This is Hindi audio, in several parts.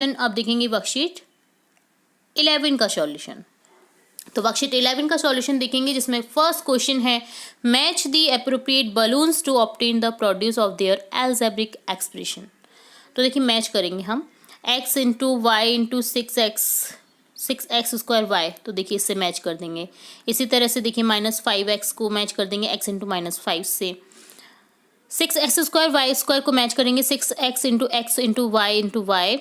अब देखेंगे वर्कशीट 11 का सॉल्यूशन। तो वर्कशीट 11 का सॉल्यूशन देखेंगे जिसमें फर्स्ट क्वेश्चन है match the appropriate balloons to obtain the produce of their algebraic expression. तो देखिए मैच करेंगे हम x into Y into 6x square Y, तो देखिए इससे मैच कर देंगे। इसी तरह से देखिए -5x को मैच कर देंगे x इंटू -5 से। 6x स्क्वायर वाई स्क्वायर को मैच करेंगे 6x into x into Y into Y.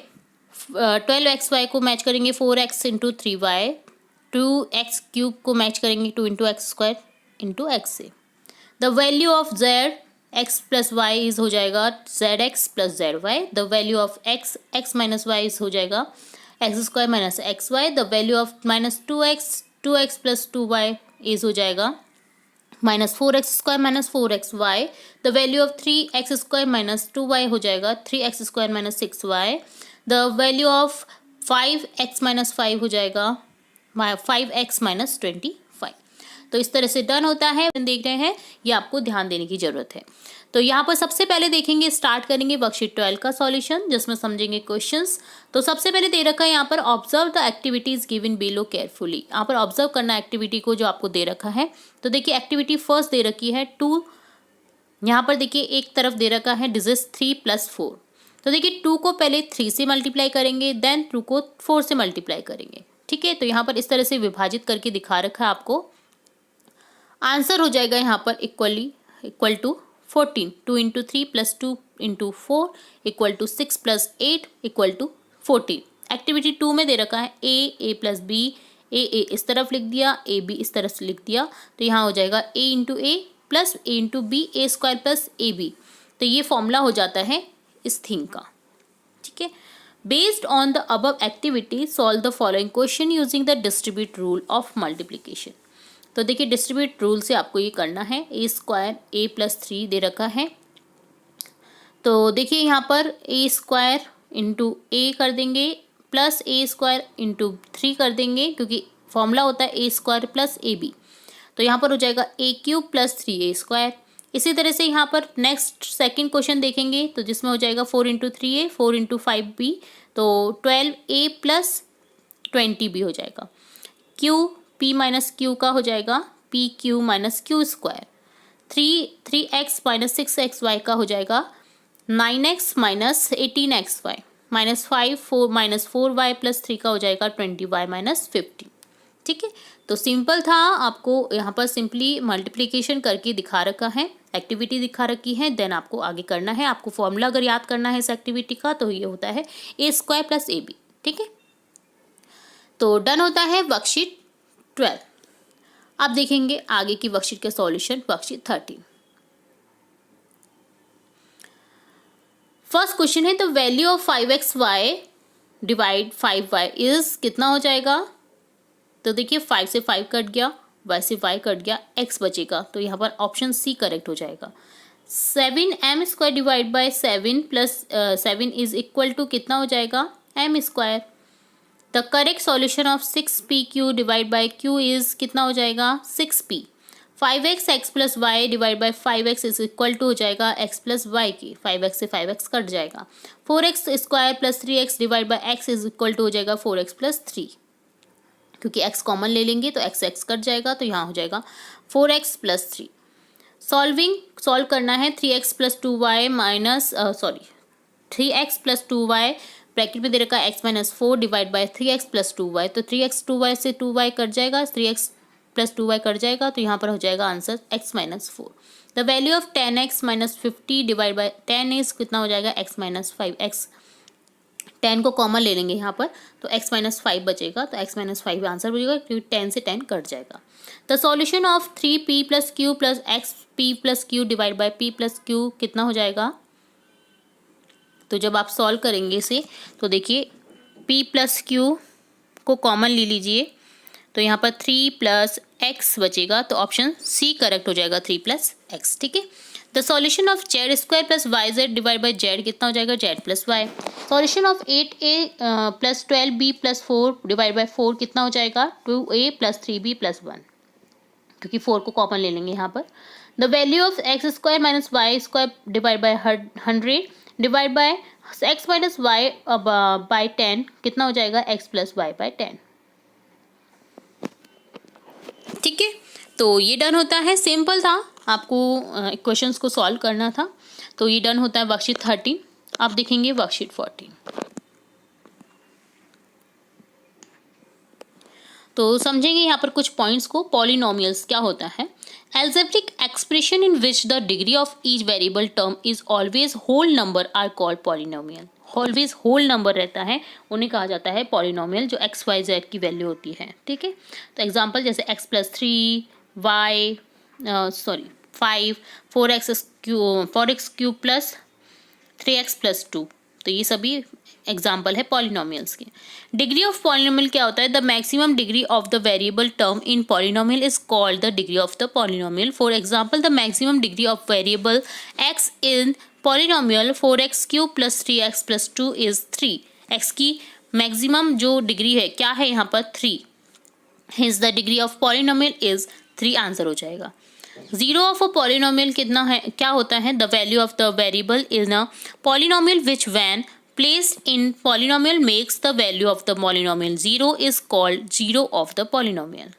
12xy को मैच करेंगे 4x into 3y। 2x cube को मैच करेंगे 2 into x square into x से। The value of z x plus y is हो जाएगा zx plus zy। The value of x minus y is हो जाएगा x square minus x y. The value of -2x plus 2y is हो जाएगा -4x square minus 4xy। The value of 3x square minus 2y हो जाएगा 3x square minus 6y। The value of 5x minus 5 हो जाएगा 5x माइनस 25। तो इस तरह से डन होता है। देख रहे हैं, ये आपको ध्यान देने की जरूरत है। तो यहाँ पर सबसे पहले देखेंगे, स्टार्ट करेंगे वर्कशीट 12 का सॉल्यूशन जिसमें समझेंगे क्वेश्चंस। तो सबसे पहले दे रखा है यहाँ पर observe the activities given below carefully. यहाँ पर ऑब्जर्व करना एक्टिविटी को जो आपको दे रखा है। तो देखिए एक्टिविटी फर्स्ट दे रखी है 2। यहाँ पर देखिए एक तरफ दे रखा है डिजिट 3 + 4। तो देखिए 2 को पहले 3 से मल्टीप्लाई करेंगे, देन 2 को 4 से मल्टीप्लाई करेंगे। ठीक है, तो यहाँ पर इस तरह से विभाजित करके दिखा रखा है आपको। आंसर हो जाएगा यहाँ पर equal to 14। 2 into 3 plus 2 into 4 equal to 6 + 8 equal to 14। Activity 2 में दे रखा है a प्लस बी। ए इस तरफ लिख दिया, ए बी इस तरफ लिख दिया। तो यहाँ हो जाएगा a into A plus A into B A square plus A B. तो ये फॉर्मूला हो जाता है इस थिंग का। ठीक है, based on the above activity solve the following question using the distribute rule of multiplication. तो देखिए डिस्ट्रीब्यूट रूल से आपको ये करना है। ए स्क्वायर a प्लस 3 दे रखा है, तो देखिए यहाँ पर a स्क्वायर इंटू ए कर देंगे प्लस a स्क्वायर इंटू 3 कर देंगे, क्योंकि फॉर्मूला होता है a square plus A B. तो यहाँ पर हो जाएगा a cube plus 3a square. इसी तरह से यहाँ पर नेक्स्ट सेकंड क्वेश्चन देखेंगे तो जिसमें हो जाएगा 4 इंटू 3a 4 इंटू 5b, तो 12a प्लस 20b हो जाएगा। q p माइनस क्यू का हो जाएगा p Q minus Q square. 3x minus 6xy का हो जाएगा 9x minus 18xy। Minus 4y plus 3 का हो जाएगा 20y माइनस 50। ठीक है, तो सिंपल था, आपको यहाँ पर सिंपली मल्टीप्लिकेशन करके दिखा रखा है, एक्टिविटी दिखा रखी है, देन आपको आगे करना है। आपको फॉर्मूला अगर याद करना है इस एक्टिविटी का तो ये होता है a square plus A B. ठीक है, तो डन होता है वर्कशीट 12। अब देखेंगे आगे की वर्कशीट का सॉल्यूशन, वर्कशीट 13। फर्स्ट क्वेश्चन है the value of 5xy divide 5y is कितना हो जाएगा। तो देखिए 5 से 5 कट गया, y से y कट गया, x बचेगा। तो यहाँ पर ऑप्शन सी करेक्ट हो जाएगा। 7m square divide by 7 plus 7 is equal to कितना हो जाएगा m square. The correct solution of 6pq divide by q is कितना हो जाएगा 6p। 5x plus Y divide by 5x is equal to हो जाएगा x प्लस वाई की। 5x से 5x कट जाएगा। 4x square plus 3x divide by x is equal to हो जाएगा 4x प्लस 3, क्योंकि x कॉमन ले लेंगे तो x कट जाएगा, तो यहाँ हो जाएगा 4x प्लस 3। सॉल्व करना है 3x plus 2y minus 3x plus 2y bracket में दे रखा है x minus 4 divide by 3x plus 2y। तो 3x 2y से 2y कट जाएगा, 3x प्लस 2y कट जाएगा, तो यहाँ पर हो जाएगा answer x minus 4। The value of 10x minus 50 divide by 10 is कितना हो जाएगा x माइनस 5x। 10 को कॉमन ले लेंगे यहाँ पर, तो x माइनस 5 बचेगा, तो x माइनस 5 आंसर बचेगा, क्योंकि 10 से 10 कट जाएगा। The solution of 3p plus Q plus xp plus Q divide by p plus Q कितना हो जाएगा। तो जब आप सॉल्व करेंगे इसे तो देखिए p प्लस क्यू को कॉमन ले लीजिए, तो यहाँ पर 3 प्लस x बचेगा, तो ऑप्शन सी करेक्ट हो जाएगा 3 प्लस x। ठीक है, the solution of Z square plus Y Z divide by Z कितना हो जाएगा Z plus Y. Solution of 8a plus 12b plus 4 divide by 4 कितना हो जाएगा 2a प्लस 3b प्लस 1, क्योंकि 4 को कॉमन ले लेंगे यहाँ पर। The value of x square minus Y square divide by 100 divide by X minus Y by 10 कितना हो जाएगा, एक्स प्लस वाई बाई 10। ठीक है, तो ये डन होता है, सिंपल था, आपको क्वेश्चंस को सॉल्व करना था। तो ये डन होता है वर्कशीट 13। आप देखेंगे वर्कशीट 14। तो समझेंगे यहाँ पर कुछ पॉइंट्स को। पॉलिनोमियल्स क्या होता है, algebraic expression in which the degree of each variable term is always whole number are called polynomial. Always whole number रहता है, उन्हें कहा जाता है पॉलिनोमियल, जो एक्स वाई जेड की वैल्यू होती है। ठीक है, तो एग्जांपल जैसे X plus 3 Y 5 4x cube plus 3x plus 2, तो ये सभी एग्जाम्पल है पॉलिनोमियल्स के। डिग्री ऑफ पॉलिनोमियल क्या होता है, the maximum degree of the variable term in polynomial is called the degree of the polynomial. For example the maximum degree of variable x in polynomial 4x cube plus 3x plus 2 is 3। x की मैक्सिमम जो डिग्री है क्या है यहाँ पर 3, his the degree of polynomial is 3, answer हो जाएगा। जीरो ऑफ अ पॉलिनोमियल कितना है, क्या होता है, the value of the variable in a polynomial which when placed in polynomial makes the value of the polynomial 0 is called zero of the polynomial.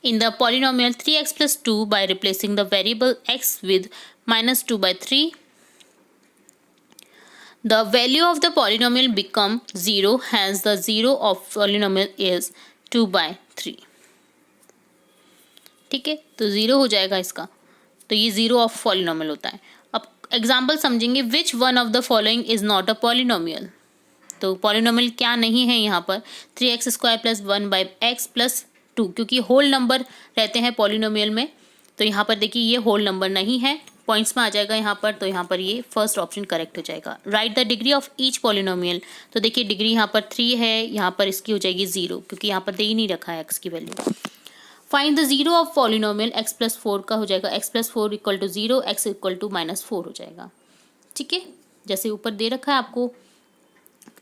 In the polynomial 3x plus 2, by replacing the variable x with minus 2 by 3, the value of the polynomial become 0, hence the zero of polynomial is 2 by 3. ठीक है, तो 0 हो जाएगा इसका, तो ये 0 ऑफ पॉलिनोमियल होता है। अब एग्जाम्पल समझेंगे, which one of the following is not a polynomial. तो पॉलिनोमियल क्या नहीं है यहाँ पर, 3x square plus 1 by x plus 2, क्योंकि होल नंबर रहते हैं पॉलिनोमियल में, तो यहाँ पर देखिए ये होल नंबर नहीं है, पॉइंट्स में आ जाएगा यहाँ पर, तो यहाँ पर ये फर्स्ट ऑप्शन करेक्ट हो जाएगा। Write the degree of each polynomial, तो देखिए डिग्री यहाँ पर 3 है, यहाँ पर इसकी हो जाएगी 0, क्योंकि यहाँ पर दे ही नहीं रखा है एक्स की value. Find the zero of polynomial, X plus 4 का हो जाएगा X plus 4 equal to 0, X equal to -4 हो जाएगा। ठीक है, जैसे ऊपर दे रखा है आपको,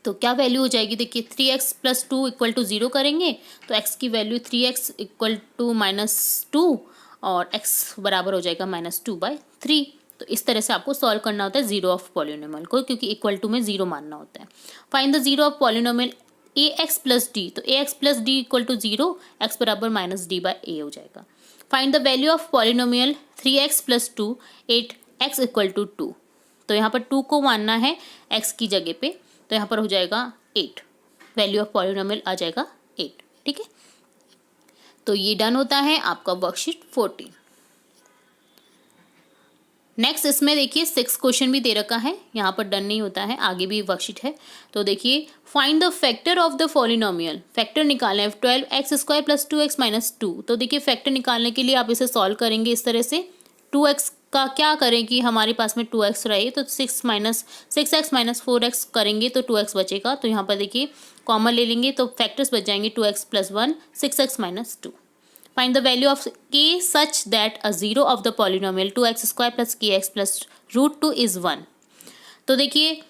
तो क्या वैल्यू हो जाएगी, देखिए 3x प्लस 2 इक्वल टू 0 करेंगे तो x की वैल्यू 3x इक्वल टू -2 और x बराबर हो जाएगा -2/3। तो इस तरह से आपको सॉल्व करना होता है जीरो ऑफ पॉलिनोमियल को, क्योंकि इक्वल टू में 0 मानना होता है। Find the zero of polynomial ax plus D, तो ax plus D equal to 0, x बराबर -d/a हो जाएगा। Find the value of polynomial 3x plus 2 8x equal to 2, तो यहाँ पर 2 को मानना है x की जगह पे, तो यहाँ पर हो जाएगा 8, वैल्यू ऑफ पॉलिनोमियल आ जाएगा 8। ठीक है, तो ये डन होता है आपका वर्कशीट 14। नेक्स्ट इसमें देखिए 6 क्वेश्चन भी दे रखा है, यहाँ पर डन नहीं होता है, आगे भी वर्कशीट है। तो देखिए find the factor of the polynomial, factor निकालना है 12x square plus 2x minus 2। तो देखिए फैक्टर निकालने के लिए आप इसे सॉल्व करेंगे इस तरह से, 2x का क्या करें कि हमारे पास में 2x रहे, तो 6x माइनस 4x करेंगे तो 2x बचेगा, तो यहाँ पर देखिए कॉमन ले लेंगे तो फैक्टर्स बच जाएंगे 2x plus 1 6x minus 2। Find the value of k such that a zero of the polynomial 2x square plus kx plus √2 is 1। तो देखिए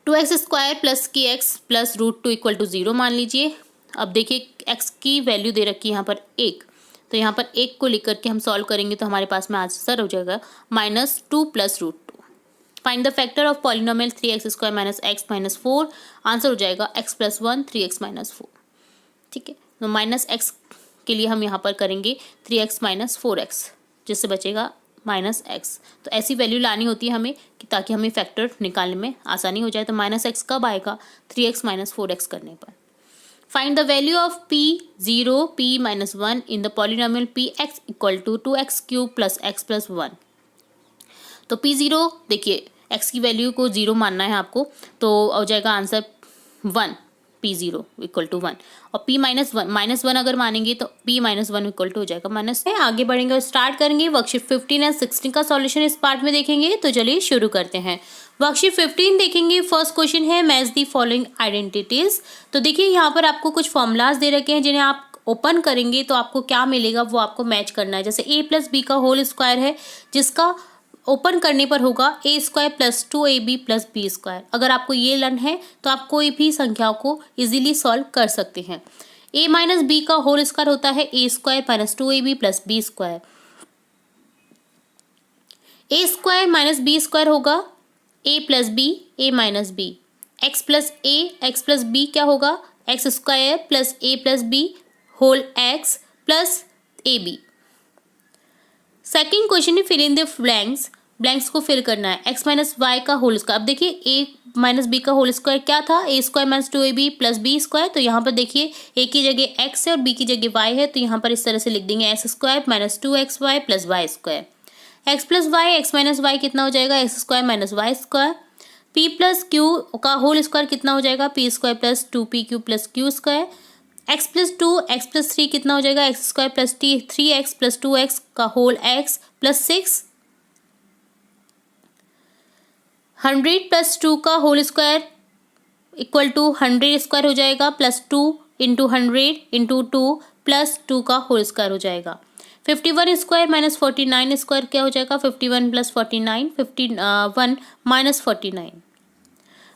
2x square plus kx plus √2 equal to 0 मान लीजिए। अब देखिए x की वैल्यू दे रखी है यहाँ पर 1, तो यहाँ पर 1 को लेकर के हम सॉल्व करेंगे तो हमारे पास में आंसर हो जाएगा -2 plus √2। Find the factor of polynomial 3x square minus x minus 4, answer हो जाएगा x प्लस 1 3x माइनस 4। ठीक है, तो माइनस x के लिए हम यहाँ पर करेंगे 3x माइनस 4x, जिससे बचेगा -x। तो ऐसी वैल्यू लानी होती है हमें कि ताकि हमें फैक्टर निकालने में आसानी हो जाए। तो -x कब आएगा, 3x माइनस 4x करने पर। Find the value of p0 p-1 in the polynomial px equal to 2x cube plus x plus 1। तो p0 देखिए x की वैल्यू को 0 मानना है आपको, तो हो जाएगा आंसर 1, p0 इक्वल टू 1, और p-1 अगर मानेंगे तो p-1 इक्वल टू हो जाएगा माइनस। आगे बढ़ेंगे और स्टार्ट करेंगे वर्कशीट 15 एंड 16 का सॉल्यूशन इस पार्ट में देखेंगे। तो चलिए शुरू करते हैं। वर्कशीट 15 देखेंगे, फर्स्ट क्वेश्चन है मैच दी फॉलोइंग आइडेंटिटीज। तो देखिए यहाँ पर आपको कुछ फॉर्मूलाज दे रखे हैं, जिन्हें आप ओपन करेंगे तो आपको क्या मिलेगा वो आपको मैच करना है। जैसे a प्लस बी का होल स्क्वायर है, जिसका ओपन करने पर होगा a square plus 2ab plus B square. अगर आपको ये लर्न है तो आप कोई भी संख्याओं को इजीली सॉल्व कर सकते हैं। a माइनस बी का होल स्क्वायर होता है a square minus 2ab plus B square. a square minus b square होगा a plus b, a minus b, x plus a, x plus b क्या होगा, x square plus a plus b whole x plus A b. Second question है fill in the blanks, blanks को फिल करना है। एक्स माइनस वाई का होल स्क्वायर, अब देखिए ए माइनस बी का होल स्क्वायर क्या था, a square minus 2ab plus B square. तो यहाँ पर देखिए ए की जगह एक्स है और बी की जगह वाई है, तो यहाँ पर इस तरह से लिख देंगे X square minus 2xy plus Y square. X plus Y, X minus Y कितना हो जाएगा, x square minus Y square. P plus Q का होल स्क्वायर कितना हो जाएगा, P square plus 2p Q plus Q square. X plus 2, X plus 3 कितना हो जाएगा, x square plus 3x plus 2x का होल एक्स प्लस 6। 100 प्लस 2 का whole square equal to 100 square हो जाएगा प्लस 2 इंटू 100 इंटू 2 प्लस 2 का होल स्क्वायर हो जाएगा। 51 स्क्वायर माइनस 49 स्क्वायर क्या हो जाएगा, 51 plus 49, 51 minus 49।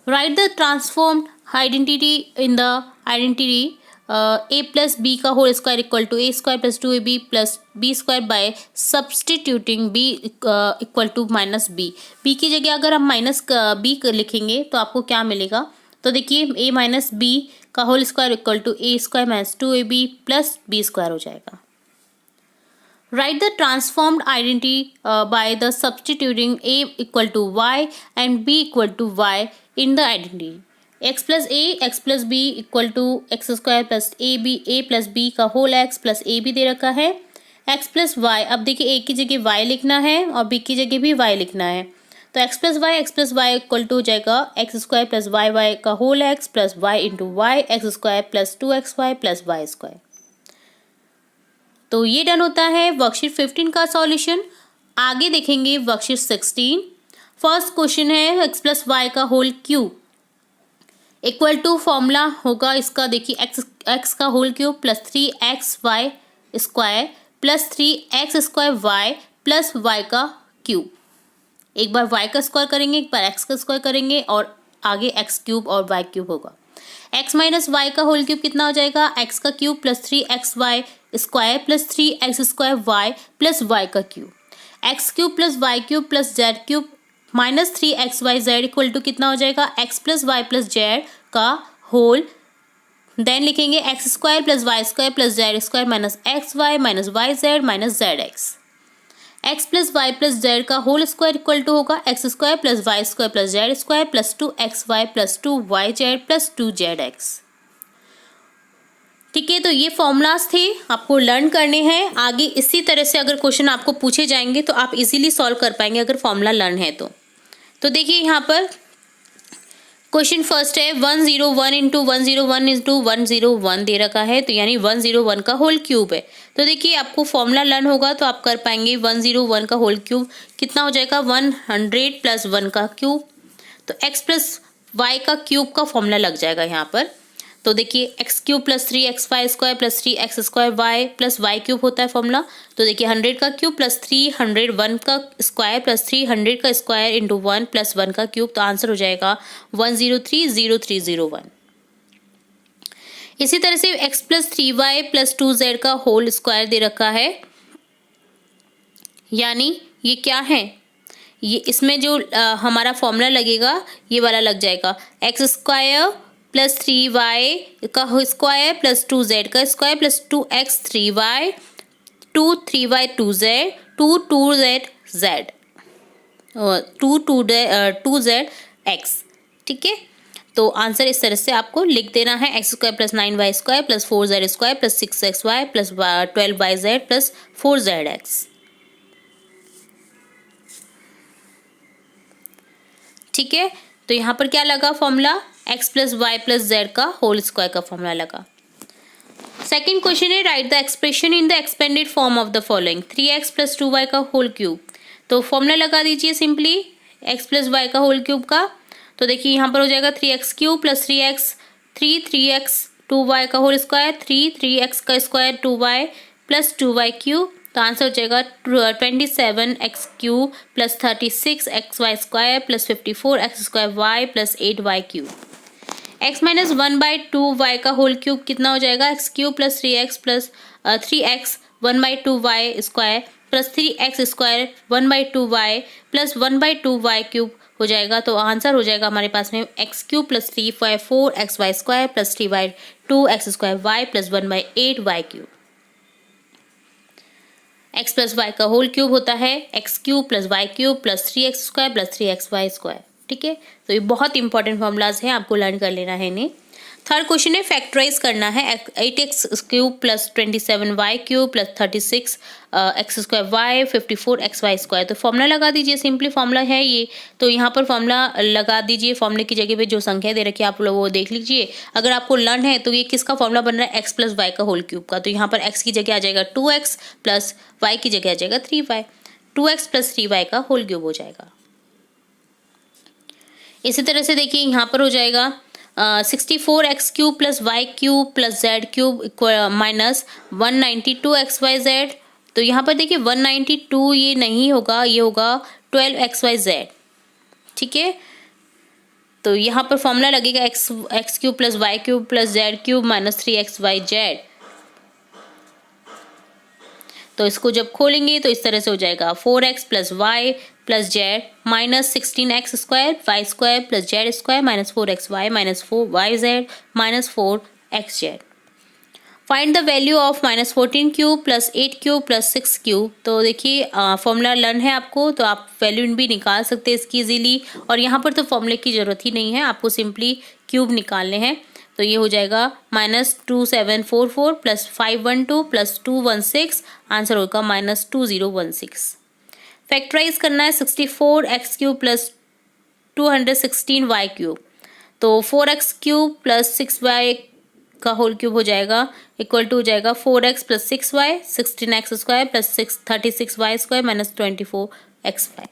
Write the transformed identity in the identity a plus B का whole square equal to a square plus 2ab plus B square by substituting b equal to minus b. B की जगह अगर हम माइनस बी लिखेंगे तो आपको क्या मिलेगा, तो देखिए ए माइनस बी का whole square equal to a square minus 2ab plus B square हो जाएगा। Write the transformed identity by the substituting a equal to y and b equal to y in the identity. X plus a, x plus b equal to x square plus A b, a plus B का होल एक्स प्लस ए बी दे रखा है। एक्स प्लस वाई, अब देखिए ए की जगह वाई लिखना है और बी की जगह भी वाई लिखना है, तो x plus y equal to हो जाएगा x square plus y y का whole x plus y into y x square plus 2xy plus Y square. तो ये डन होता है वर्कशीट 15 का सॉल्यूशन। आगे देखेंगे वर्कशीट 16। फर्स्ट क्वेश्चन है एक्स प्लस वाई का whole cube equal to formula होगा इसका, देखिए एक्स का whole cube plus 3xy square plus 3x square Y plus Y का क्यूब। एक बार y का स्क्वायर करेंगे, एक बार x का स्क्वायर करेंगे और आगे x क्यूब और y क्यूब होगा। x माइनस वाई का होल क्यूब कितना हो जाएगा, x का cube plus 3xy square plus 3x square y plus y का cube. x cube plus y cube plus z cube minus 3xyz equal to कितना हो जाएगा, x plus Y plus Z का होल, देन लिखेंगे X square plus Y square plus Z square minus x Y minus Y Z minus Z X. X plus Y plus Z का होल स्क्वायर इक्वल टू होगा x square plus Y square plus Z square plus 2xy plus 2yz plus 2zx। ठीक है, तो ये फॉर्मूलाज थे, आपको लर्न करने हैं। आगे इसी तरह से अगर क्वेश्चन आपको पूछे जाएंगे तो आप इजीली सॉल्व कर पाएंगे अगर फॉर्मूला लर्न है तो देखिए यहाँ पर क्वेश्चन फर्स्ट है 101 इंटू 101 इंटू 101 दे रखा है, तो यानी 101 का होल क्यूब है। तो देखिए आपको फॉर्मूला लर्न होगा तो आप कर पाएंगे। 101 का होल क्यूब कितना हो जाएगा, 100 प्लस 1 का क्यूब, तो x प्लस वाई का क्यूब का फॉर्मूला लग जाएगा यहाँ पर। तो देखिए X cube plus 3xy square plus 3x square Y plus Y cube होता है फॉर्मूला। तो देखिए 100 का क्यूब प्लस 301 का स्क्वायर प्लस 300 का स्क्वायर इंटू 1 प्लस 1 का क्यूब, तो आंसर हो जाएगा 1030301। इसी तरह से x plus 3y plus 2z का होल स्क्वायर दे रखा है, यानी ये क्या है, ये इसमें जो हमारा फॉर्मूला लगेगा ये वाला लग जाएगा, एक्स स्क्वायर प्लस 3y का स्क्वायर प्लस 2z का square plus 2x 3y 3y 2z 2z z 2z x। ठीक है, तो आंसर इस तरह से आपको लिख देना है, X square plus 9y square plus 4z square plus 6xy plus 12yz plus 4zx। ठीक है, तो यहाँ पर क्या लगा formula, x plus Y plus Z का होल स्क्वायर का फॉर्मूला लगा। सेकेंड क्वेश्चन है write the expression in the expanded form of the following 3x plus 2y का होल क्यूब। तो फॉर्मूला लगा दीजिए सिंपली x प्लस वाई का होल क्यूब का। तो देखिए यहाँ पर हो जाएगा 3x cube plus 3x 2y का होल स्क्वायर 3x का square 2y plus 2y cube, तो आंसर हो जाएगा 27x cube plus 36xy square plus 54x square y plus 8y cube. x minus 1/2y का होल क्यूब कितना हो जाएगा, x cube plus 3x 1/2y square plus 3x square 1/2y plus 1/2y cube हो जाएगा। तो आंसर हो जाएगा हमारे पास में x cube plus 3y 4xy square plus 3y 2x square y plus 1/8y cube. x plus Y का होल क्यूब होता है X cube plus Y cube plus 3x square plus 3xy square. ठीक है, तो ये बहुत इंपॉर्टेंट फॉर्मूलाज हैं, आपको लर्न कर लेना है इन्हें। थर्ड क्वेश्चन है फैक्टराइज करना है 8x cube plus 27y cube plus 36 X square Y 54xy square. तो फॉर्मूला लगा दीजिए, सिंपली फॉर्मूला है ये। तो यहाँ पर फॉर्मूला लगा दीजिए, फॉर्मूले की जगह पे जो संख्या दे रखी है आप लोग वो देख लीजिए। अगर आपको लर्न है तो ये किसका फॉर्मूला बन रहा है, एक्स प्लस वाई का होल क्यूब का। तो यहाँ पर एक्स की जगह आ जाएगा 2x प्लस वाई की जगह आ जाएगा 3y, 2x प्लस 3y का होल क्यूब हो जाएगा। इसी तरह से देखिए यहाँ पर हो जाएगा 64x cube plus Y cube plus Z cube minus 192xyz। तो यहाँ पर देखिए 192 ये नहीं होगा, ये होगा 12xyz। ठीक है, तो यहाँ पर फॉर्मूला लगेगा X cube plus Y cube plus Z cube minus 3xyz। तो इसको जब खोलेंगे तो इस तरह से हो जाएगा 4x plus Y plus Z minus 16x square Y square plus Z square minus 4xy minus 4yz minus 4xz। Find the value of minus 14 cube plus 8 cube plus 6 cube. तो देखिए फॉर्मूला लर्न है आपको, तो आप वैल्यू भी निकाल सकते हैं इसकी इजीली। और यहाँ पर तो फॉर्मूले की ज़रूरत ही नहीं है, आपको सिंपली क्यूब निकालने हैं। तो ये हो जाएगा -2744 प्लस 512 प्लस 216, आंसर होगा -2016। फैक्टराइज करना है 64x cube plus 216y cube. तो 4x क्यूब प्लस 6y का होल क्यूब हो जाएगा इक्वल टू हो जाएगा 4x plus 6y 16x square plus 36y square minus 24xy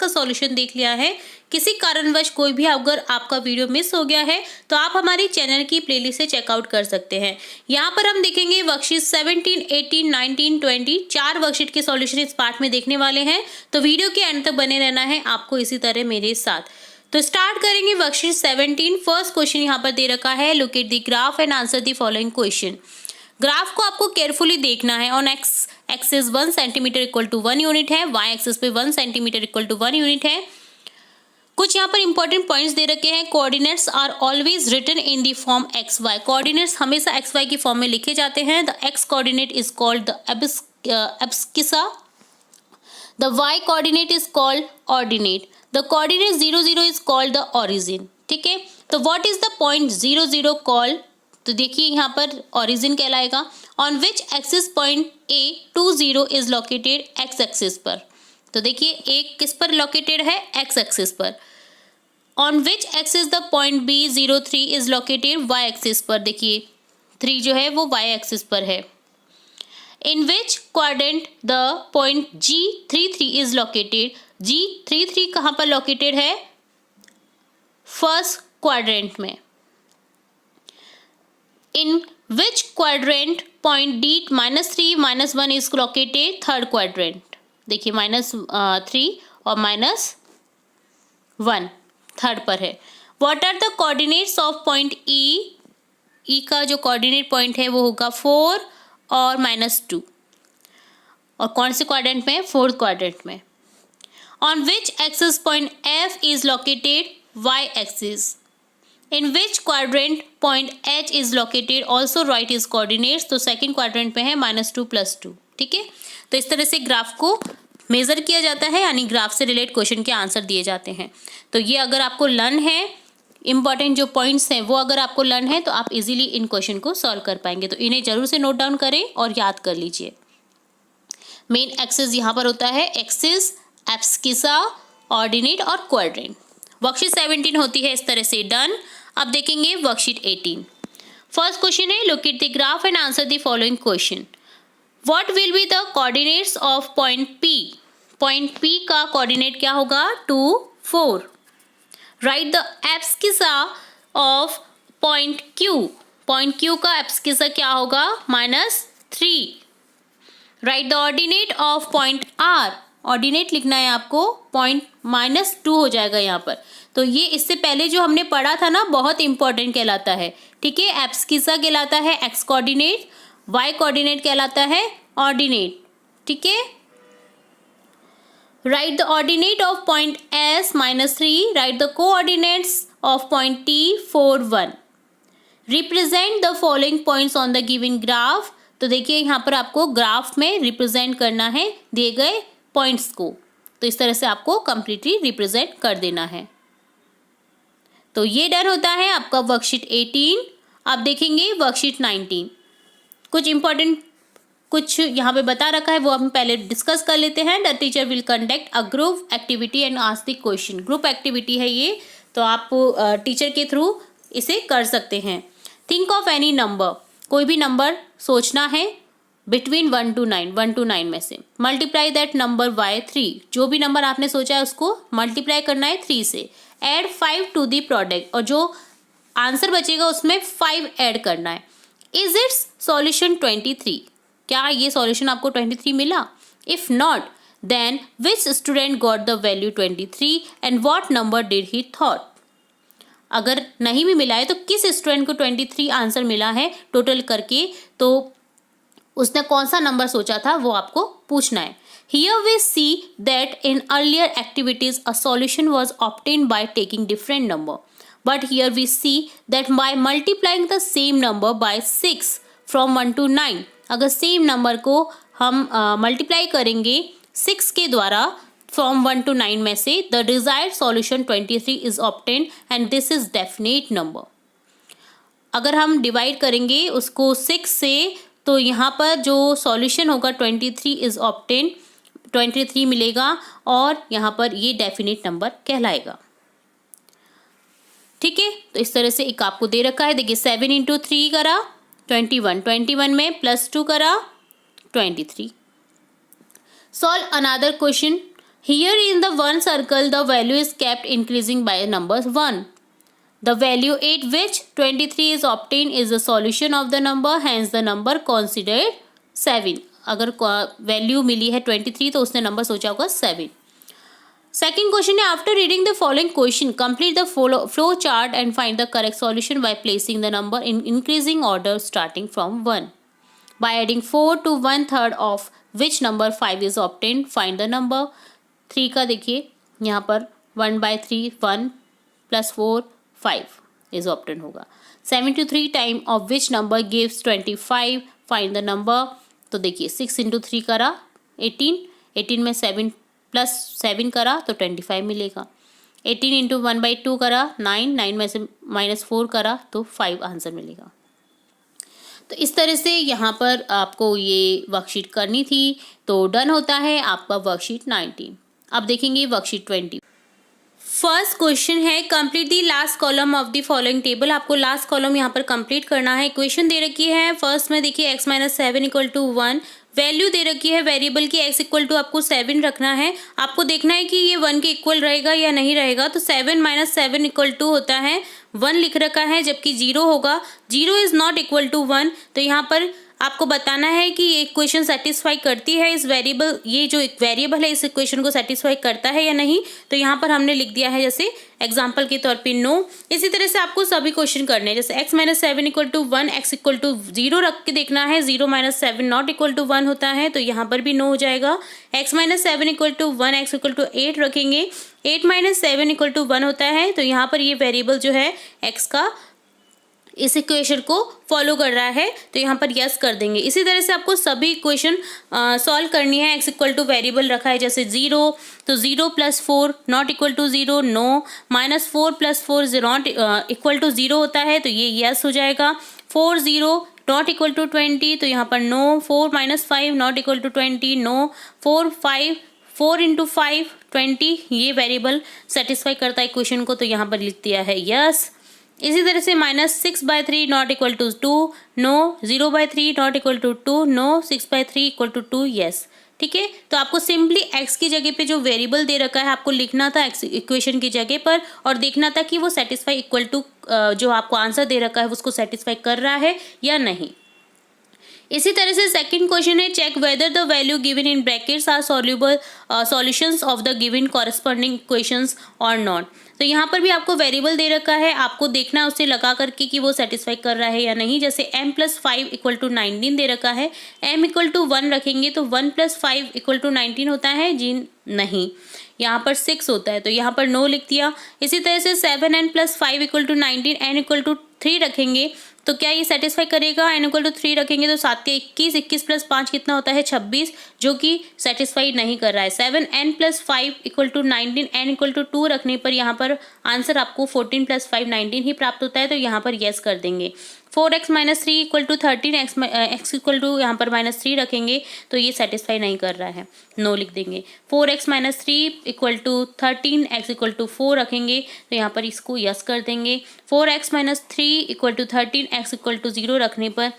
का सॉल्यूशन देख लिया है। किसी कारणवश कोई भी अगर आपका वीडियो मिस हो गया है तो आप हमारी चैनल की प्लेलिस्ट से चेकआउट कर सकते हैं। यहाँ पर हम देखेंगे वर्कशीट 17, 18, 19, 20 4 वर्कशीट के सॉल्यूशन इस पार्ट में देखने वाले हैं। तो वीडियो के एंड तक बने रहना है आपको इसी तरह मेरे साथ। तो स्टार्ट करेंगे वर्कशीट 17। फर्स्ट क्वेश्चन यहाँ पर दे रखा है, look at the graph and answer the following question. Graph को आपको केयरफुली देखना है। On x axis 1 centimetre equal to 1 unit है, वाई एक्सिस पे 1 सेंटीमीटर इक्वल टू 1 यूनिट है। कुछ यहाँ पर इंपॉर्टेंट पॉइंट्स दे रखे हैं। Coordinates are always written in the form x y. Coordinates हमेशा एक्स वाई की फॉर्म में लिखे जाते हैं। The x coordinate is called the abscissa, the y coordinate is called ordinate, the coordinate 0 0 is called the origin. ठीक है, तो what is the point 0 0 called, तो देखिए यहाँ पर ओरिजिन कहलाएगा। On which axis point a 2 0 is located x axis पर। तो देखिए एक किस पर लोकेटेड है, एक्स एक्सिस पर। On which axis the point B 0 3 is located y axis पर। देखिए 3 जो है वो वाई एक्सिस पर है। In which quadrant the point G 3 3 is located. G 3 3 कहाँ पर लोकेटेड है, फर्स्ट क्वाड्रेंट में। In which quadrant point D -3 -1 is located, third quadrant. देखिए -3 और -1 थर्ड पर है। What are the coordinates of point E. E का जो कोऑर्डिनेट पॉइंट है वो होगा 4 और -2, और कौन से क्वाड्रेंट में, फोर्थ क्वाड्रेंट में। On which axis point F is located, y axis. In which quadrant point H is located, also right is coordinates. तो सेकेंड क्वाड्रेंट पे है -2 + 2। ठीक है, तो इस तरह से ग्राफ को मेजर किया जाता है, यानी ग्राफ से रिलेट क्वेश्चन के आंसर दिए जाते हैं। तो ये अगर आपको लर्न है, इंपॉर्टेंट जो पॉइंट्स हैं वो अगर आपको लर्न है तो आप इजीली इन क्वेश्चन को सॉल्व कर पाएंगे। तो इन्हें जरूर से नोट डाउन करें और याद कर लीजिए। मेन एक्सिस यहाँ पर होता है एक्सिस, एब्सकिसा, ऑर्डिनेट और क्वाड्रेंट। वर्कशीट 17 होती है इस तरह से डन। अब देखेंगे वर्कशीट 18। फर्स्ट क्वेश्चन है, look at the graph and answer the following question. What will be the coordinates of point P. Point P का कोऑर्डिनेट क्या होगा, 2 4। Write the abscissa of point Q. Point Q का एब्सकिसा क्या होगा, -3। Write the ordinate of point R. Ordinate लिखना है आपको, पॉइंट -2 हो जाएगा यहाँ पर। तो ये इससे पहले जो हमने पढ़ा था ना, बहुत इंपॉर्टेंट कहलाता है। ठीक है, एब्सकिसा कहलाता है एक्स कोऑर्डिनेट, वाई कोऑर्डिनेट कहलाता है ऑर्डिनेट। ठीक है, Write the ordinate of point S -3. Write the coordinates of point T 4 1. Represent the following points on the given graph. तो देखिए यहाँ पर आपको ग्राफ में रिप्रेजेंट करना है दिए गए पॉइंट्स को, तो इस तरह से आपको कंप्लीटली रिप्रेजेंट कर देना है। तो ये डन होता है आपका वर्कशीट 18। अब देखेंगे वर्कशीट 19। कुछ इंपॉर्टेंट कुछ यहाँ पे बता रखा है वो हम पहले डिस्कस कर लेते हैं। The teacher will conduct a group activity and ask the question. Group activity है ये, तो आप टीचर के थ्रू इसे कर सकते हैं। थिंक ऑफ एनी नंबर, कोई भी नंबर सोचना है बिटवीन 1 to 9, 1 to 9 में से। मल्टीप्लाई दैट नंबर बाय 3, जो भी नंबर आपने सोचा है उसको मल्टीप्लाई करना है 3 से। ऐड 5 टू द प्रोडक्ट, और जो आंसर बचेगा उसमें 5 ऐड करना है। इज इट्स सॉल्यूशन 23, क्या ये सॉल्यूशन आपको 23 मिला? If not then which student got the value 23 and what number did he thought. अगर नहीं भी मिला है तो किस स्टूडेंट को 23 आंसर मिला है टोटल करके, तो उसने कौन सा नंबर सोचा था वो आपको पूछना है। Here we see that in earlier activities a solution was obtained by taking different number, but here we see that by multiplying the same number by 6 from 1 to 9, अगर सेम नंबर को हम मल्टीप्लाई करेंगे 6 के द्वारा फ्रॉम 1 to 9 में से, the desired solution 23 is obtain and this is definite number. अगर हम डिवाइड करेंगे उसको 6 से, तो यहाँ पर जो सॉल्यूशन होगा 23 इज ऑब्टेन, 23 मिलेगा और यहाँ पर ये डेफिनेट नंबर कहलाएगा। ठीक है, तो इस तरह से एक आपको दे रखा है। देखिए 7 into 3 करा 21, 21 में +2 करा 23। Solve another question. Here in the one circle the value is kept increasing by number 1। The value at which 23 is obtain is the solution of the number, hence the number considered 7। अगर वैल्यू मिली है 23 तो उसने नंबर सोचा होगा 7। सेकेंड क्वेश्चन है, after reading the following question complete the flow chart and find the correct solution by placing the number in increasing order starting from 1। By adding 4 to 1/3 of which number 5 is obtain, find the number. 3 का देखिए यहाँ पर 1/3 1 + 4 5 इज ऑब्टेन होगा। 73 time of which number gives 25, find the number. तो देखिए 6 into 3 करा 18, 18 में 7 + 7 करा तो 25 मिलेगा। 18 into 1/2 करा 9, 9 में से -4 करा तो 5 आंसर मिलेगा। तो इस तरह से यहाँ पर आपको ये वर्कशीट करनी थी, तो डन होता है आपका वर्कशीट 19। अब देखेंगे वर्कशीट 20। फर्स्ट क्वेश्चन है, complete the last column of the following table. आपको लास्ट कॉलम यहाँ पर कंप्लीट करना है। इक्वेशन दे रखी है फर्स्ट में, देखिए x - 7 = 1। वैल्यू दे रखी है वेरिएबल की x = आपको 7 रखना है। आपको देखना है कि ये 1 के इक्वल रहेगा या नहीं रहेगा। तो 7 - 7 = होता है 1 लिख रखा है, जबकि 0 होगा। 0 इज़ नॉट इक्वल टू 1। तो यहाँ पर आपको बताना है कि ये इक्वेशन सेटिस्फाई करती है इस वेरिएबल, ये जो एक वेरिएबल है इस इक्वेशन को सेटिस्फाई करता है या नहीं। तो यहाँ पर हमने लिख दिया है जैसे एग्जाम्पल के तौर पे नो। इसी तरह से आपको सभी क्वेश्चन करने हैं, जैसे x - 7 = 1, x = 0 रख के देखना है। 0 - 7 नॉट इक्वल टू 1 होता है, तो यहाँ पर भी नो हो जाएगा। x - 7 = 1, x = 8 रखेंगे। 8 - 7 = 1 होता है, तो यहाँ पर ये वेरिएबल जो है x का इस इक्वेशन को फॉलो कर रहा है, तो यहाँ पर यस कर देंगे। इसी तरह से आपको सभी इक्वेशन सॉल्व करनी है। x = वेरिएबल रखा है जैसे 0, तो 0 + 4 not equal to 0, no. -4 + 4 not equal to 0 होता है, तो ये यस हो जाएगा। 4 0 नॉट इक्वल टू 20, तो यहाँ पर no. 4 - 5 not equal to 20, no. 4 × 5 20, ये वेरिएबल सेटिस्फाई करता है इक्वेशन को, तो यहाँ पर लिख दिया है यस। इसी तरह से -6/3 not equal to 2, no. 0/3 not equal to 2, no. 6/3 = 2, yes. ठीक है, तो आपको सिंपली x की जगह पे जो वेरिएबल दे रखा है आपको लिखना था x इक्वेशन की जगह पर, और देखना था कि वो सेटिस्फाई इक्वल टू जो आपको आंसर दे रखा है उसको सेटिस्फाई कर रहा है या नहीं। इसी तरह से सेकंड क्वेश्चन है, check whether the value given in brackets are soluble solutions of the given corresponding equations और नॉट। तो यहाँ पर भी आपको वेरिएबल दे रखा है, आपको देखना है उससे लगा करके कि वो सेटिस्फाई कर रहा है या नहीं। जैसे m+5 = 19 दे रखा है, m = 1 रखेंगे तो 1 + 5 = 19 होता है जी, नहीं। यहाँ पर 6 होता है तो यहाँ पर नो लिख दिया। इसी तरह से 7n + 5 = 19, n = 3 रखेंगे तो क्या ये सेटिस्फाई करेगा? n = 3 रखेंगे तो 7 के 21, 21 + 5 कितना होता है? 26, जो कि सेटिस्फाई नहीं कर रहा है। 7n + 5 = 19, n = 2 रखने पर यहाँ पर आंसर आपको 14 + 5 19 ही प्राप्त होता है, तो यहाँ पर यस कर देंगे। 4x - 3 = 13, x = यहाँ पर -3 रखेंगे तो ये सेटिस्फाई नहीं कर रहा है, नो लिख देंगे। 4x - 3 = 13, x = 4 रखेंगे तो यहाँ पर इसको यस कर देंगे। 4x - 3 = 13, x = 0 रखने पर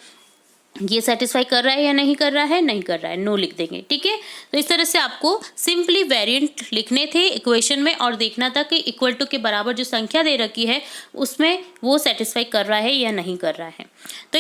ये सेटिस्फाई कर रहा है या नहीं कर रहा है? नहीं कर रहा है, नो लिख देंगे। ठीक है, तो इस तरह से आपको सिंपली वेरिएंट लिखने थे इक्वेशन में और देखना था कि इक्वल टू के बराबर जो संख्या दे रखी है उसमें वो सेटिस्फाई कर रहा है या नहीं कर रहा है। तो